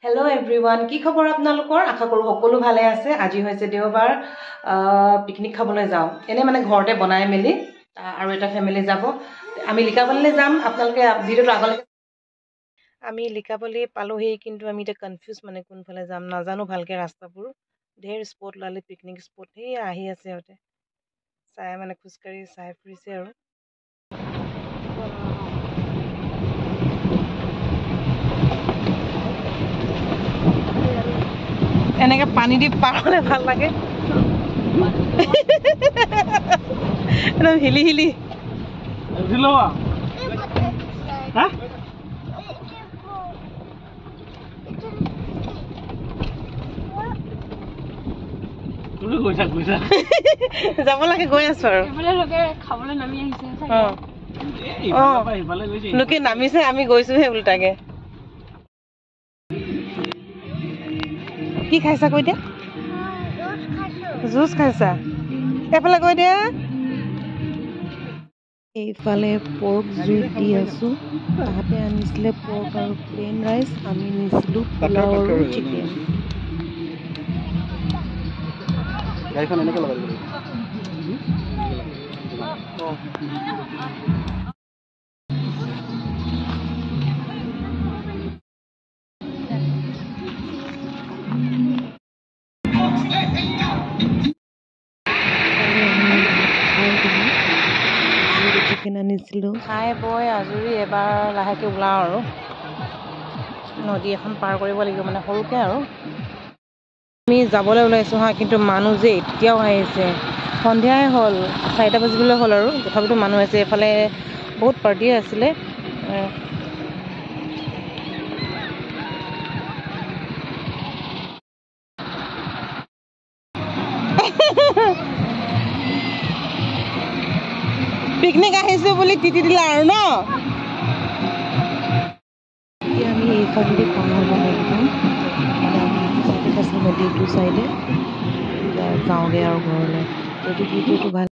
Hello everyone, কি খবৰ আপোনালোকৰ? আশা কৰো সকলো ভালে আছে। আজি হৈছে দেওবাৰ, পিকনিক খাবলৈ যাও। এনে মানে ঘৰতে বনাই মেলি আৰু এটা ফ্যামিলি যাব। আমি লিকাবালিলৈ যাম। আপোনালোকে ভিডিওটো আগলৈকে আমি লিকাবালি পালোহি, কিন্তু আমি এটা কনফিউজ মানে কোনফালে যাম নাজানো ভালকে ৰাস্তাবোৰ। ঢেৰ স্পট লালি পিকনিক স্পট হে আহি আছে হতে। চাই মানে খুচকাৰি চাই ফুৰিছে আৰু এনেকে পানী দি পাৰ হলে ভাল লাগে। একদম হিলি হিলি যাব লাগে, গৈ আছো আৰু লোকে নামিছে, আমি গৈছোহে উল্টাকে। কি খাইছা কৈ দিয়া? জুচ খাইছা? এফালে কৈ দিয়া। এইফালে পৰ্ক জুইত দি আছো। তাহাঁতে আনিছিলে পৰ্ক আৰু প্লেইন ৰাইচ, আমি নিছিলো পোলাও আৰু চিকেন। গাড়ীখন এনেকে লগাই দিব। চিকেন আনিছিলো। খাই বৈ আজৰি এবাৰ লাহেকে ওলাও আৰু নদী এখন পাৰ কৰিব লাগিব, মানে সৰুকে আৰু। আমি যাবলৈ ওলাইছো হা, কিন্তু মানুহ যে এতিয়াও আহিছে। সন্ধিয়াই হ'ল, 4টা বাজিবলৈ হ'ল আৰু তথাপিতো মানুহ আছে। এফালে বহুত পাৰ্টি আছিলে। পিকনিক আহিছো বুলি তিতি দিলা আৰু ন। এতিয়া আমি এইফালে পাৰ হ'ব লাগিব। নদীটোৰ চাইডে যাওঁগে আৰু ঘৰলৈ। যদি ভিডিঅ'টো ভাল